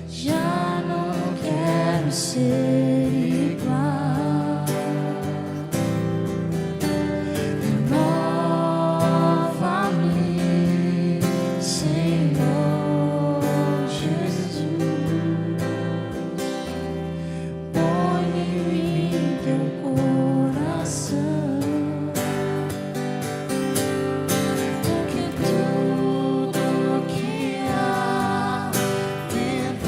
já não quero ser igual. Renova-me, Senhor Jesus, põe em mim teu coração. Porque tudo que há dentro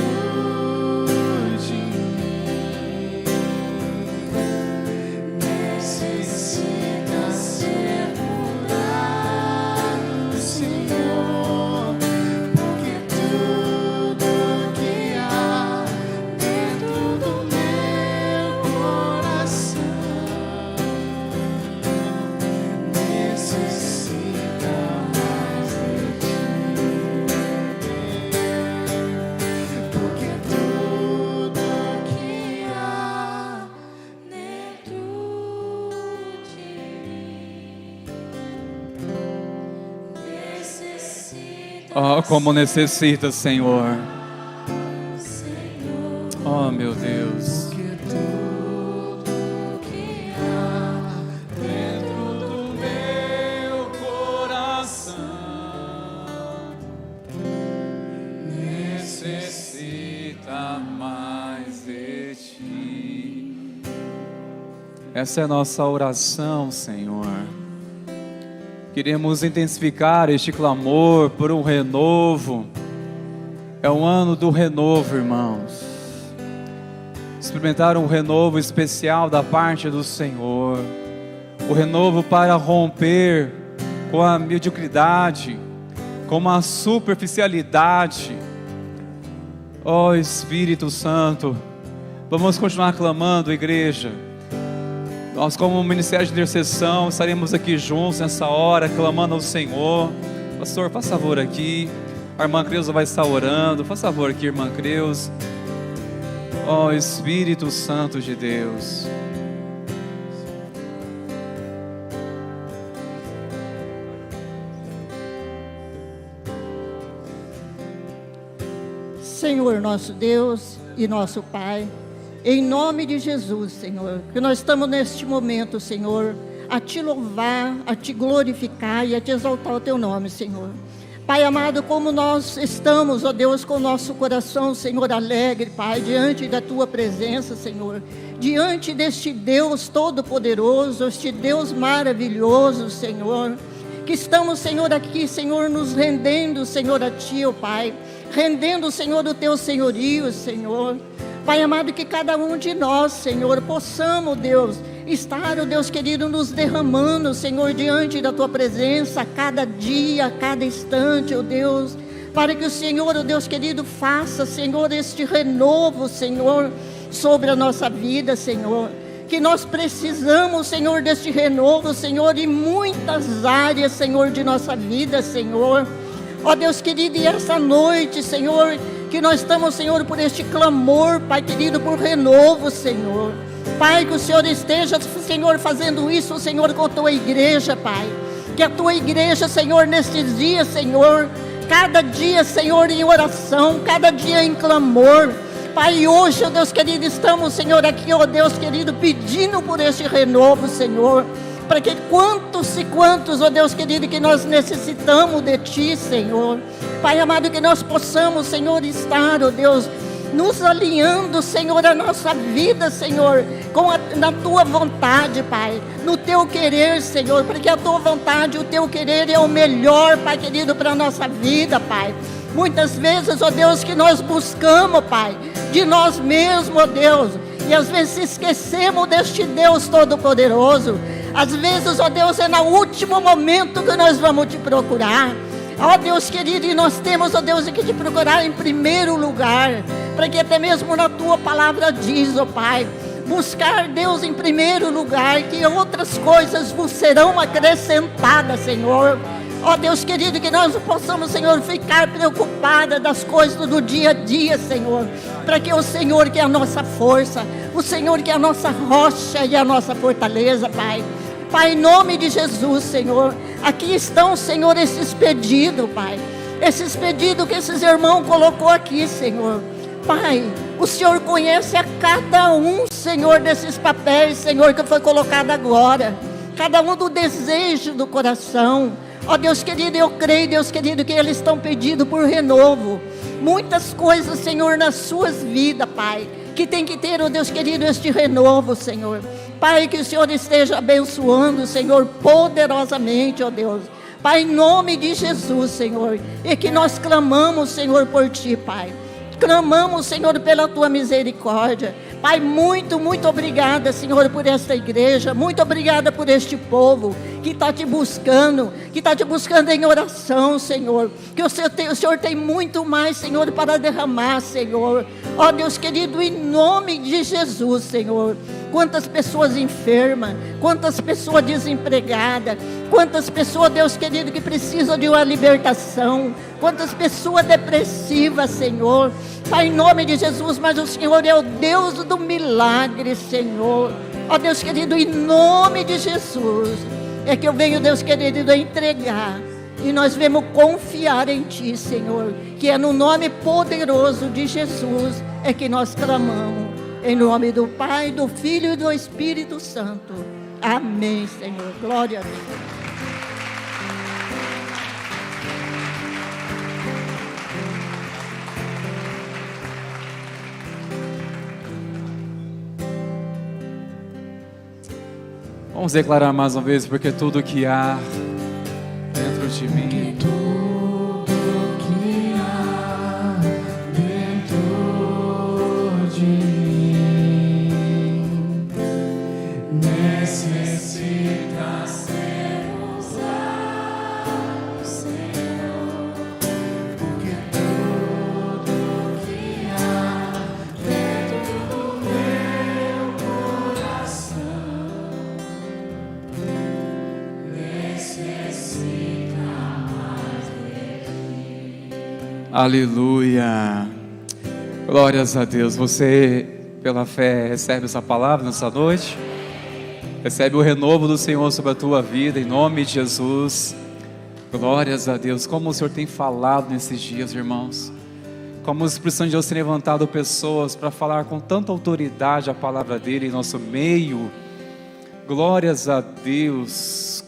de mim necessita ser mudado, Senhor. Porque tudo que há dentro do meu coração necessita mais de ti. Porque tudo que há dentro de mim necessita. Oh, como necessita, Senhor. Senhor, Oh, meu Deus. porque tudo que há dentro do meu coração Necessita mais de ti. Essa é a nossa oração, Senhor. Queremos intensificar este clamor por um renovo. É um ano do renovo, irmãos. Experimentar um renovo especial da parte do Senhor. O renovo para romper com a mediocridade, com a superficialidade. Ó Espírito Santo, vamos continuar clamando, igreja. Nós, como Ministério de Intercessão, estaremos aqui juntos nessa hora, clamando ao Senhor. Pastor, faz favor aqui. A irmã Creuza vai estar orando. Faz favor aqui, irmã Creuza. Ó Espírito Santo de Deus. Senhor nosso Deus e nosso Pai, em nome de Jesus, Senhor, que nós estamos neste momento, Senhor, a Te louvar, a Te glorificar e a Te exaltar o Teu nome, Senhor. Pai amado, como nós estamos, ó Deus, com o nosso coração, Senhor, alegre, Pai, diante da Tua presença, Senhor, diante deste Deus todo-poderoso, este Deus maravilhoso, Senhor, que estamos, Senhor, aqui, Senhor, nos rendendo, Senhor, a Ti, ó Pai, rendendo, Senhor, o Teu senhorio, Senhor. Pai amado, que cada um de nós, Senhor, possamos, Deus, estar, ó Deus querido, nos derramando, Senhor, diante da Tua presença, a cada dia, a cada instante, ó Deus, para que o Senhor, ó Deus querido, faça, Senhor, este renovo, Senhor, sobre a nossa vida, Senhor, que nós precisamos, Senhor, deste renovo, Senhor, em muitas áreas, Senhor, de nossa vida, Senhor. Ó Deus querido, e essa noite, Senhor, que nós estamos, Senhor, por este clamor, Pai querido, por renovo, Senhor. Pai, que o Senhor esteja, Senhor, fazendo isso, Senhor, com a Tua igreja, Pai. Que a Tua igreja, Senhor, nestes dias, Senhor, cada dia, Senhor, em oração, cada dia em clamor. Pai, hoje, ó Deus querido, estamos, Senhor, aqui, ó Deus querido, pedindo por este renovo, Senhor. Para que quantos e quantos, ó Deus querido, que nós necessitamos de Ti, Senhor. Pai amado, que nós possamos, Senhor, estar, ó Deus, nos alinhando, Senhor, a nossa vida, Senhor, na Tua vontade, Pai, no Teu querer, Senhor, porque a Tua vontade, o Teu querer é o melhor, Pai querido, para a nossa vida, Pai. Muitas vezes, ó Deus, que nós buscamos, Pai, de nós mesmos, ó Deus, e às vezes esquecemos deste Deus Todo-Poderoso. Às vezes, ó Deus, é no último momento que nós vamos Te procurar. Ó Deus querido, e nós temos, ó Deus, que Te procurar em primeiro lugar, para que até mesmo na Tua palavra diz, ó Pai, buscar Deus em primeiro lugar, que outras coisas vos serão acrescentadas, Senhor. Ó Deus querido, que nós possamos, Senhor, ficar preocupada das coisas do dia a dia, Senhor, para que o Senhor, que é a nossa força, o Senhor, que é a nossa rocha e a nossa fortaleza, Pai. Pai, em nome de Jesus, Senhor, aqui estão, Senhor, esses pedidos, Pai, esses pedidos que esses irmãos colocou aqui, Senhor. Pai, o Senhor conhece a cada um, Senhor, desses papéis, Senhor, que foi colocado agora, cada um do desejo do coração. Ó Deus querido, eu creio, Deus querido, que eles estão pedindo por renovo. Muitas coisas, Senhor, nas suas vidas, Pai, que tem que ter, ó Deus querido, este renovo, Senhor. Pai, que o Senhor esteja abençoando, Senhor, poderosamente, ó Deus. Pai, em nome de Jesus, Senhor, e que nós clamamos, Senhor, por Ti, Pai. Clamamos, Senhor, pela Tua misericórdia. Pai, muito, muito obrigada, Senhor, por esta igreja. Muito obrigada por este povo que está Te buscando, em oração, Senhor. Que o Senhor tem muito mais, Senhor, para derramar, Senhor. Ó Deus querido, em nome de Jesus, Senhor. Quantas pessoas enfermas, quantas pessoas desempregadas, quantas pessoas, Deus querido, que precisam de uma libertação, quantas pessoas depressivas, Senhor. Pai, em nome de Jesus, mas o Senhor é o Deus do milagre, Senhor. Ó Deus querido, em nome de Jesus, é que eu venho, Deus querido, a entregar. E nós vamos confiar em Ti, Senhor, que é no nome poderoso de Jesus é que nós clamamos. Em nome do Pai, do Filho e do Espírito Santo. Amém, Senhor. Glória a Deus. Vamos declarar mais uma vez, porque tudo que há de mim. Tudo que há dentro de mim necessita ser usado, Senhor, porque tudo que há dentro do meu coração necessita mais de ti. Aleluia. Glórias a Deus. Você, pela fé, recebe essa palavra nessa noite? Recebe o renovo do Senhor sobre a tua vida, em nome de Jesus. Glórias a Deus. Como o Senhor tem falado nesses dias, irmãos. Como o Espírito Santo de Deus tem levantado pessoas para falar com tanta autoridade a palavra dele em nosso meio. Glórias a Deus.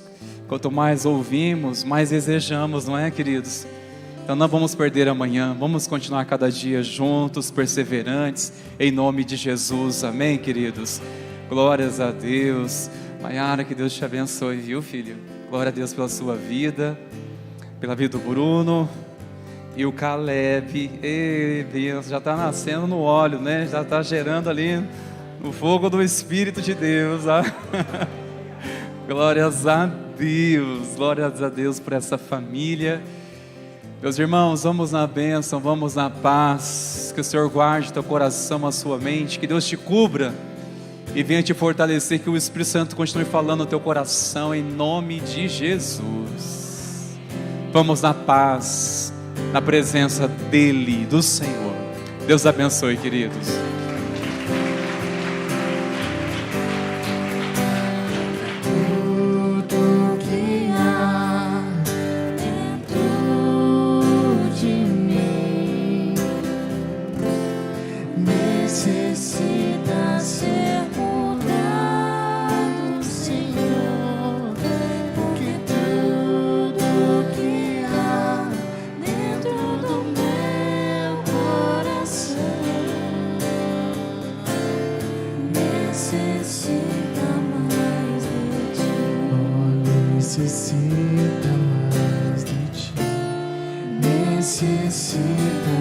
Quanto mais ouvimos, mais desejamos, não é, queridos? Então não vamos perder amanhã, vamos continuar cada dia juntos, perseverantes, em nome de Jesus, amém, queridos? Glórias a Deus. Maiara, que Deus te abençoe, viu, filho? Glória a Deus pela sua vida, pela vida do Bruno e o Caleb. Ei, Deus, já está nascendo no óleo, né? Já está gerando ali no fogo do Espírito de Deus. Ah? Glórias a Deus por essa família. Meus irmãos, vamos na bênção, vamos na paz. Que o Senhor guarde teu coração, a sua mente. Que Deus te cubra e venha te fortalecer. Que o Espírito Santo continue falando no teu coração, em nome de Jesus. Vamos na paz, na presença dEle, do Senhor. Deus abençoe, queridos. Tudo que há dentro de mim necessita ser mudado, Senhor, porque tudo que há dentro do meu coração necessita mais de ti. Necessita mais de ti. Necessita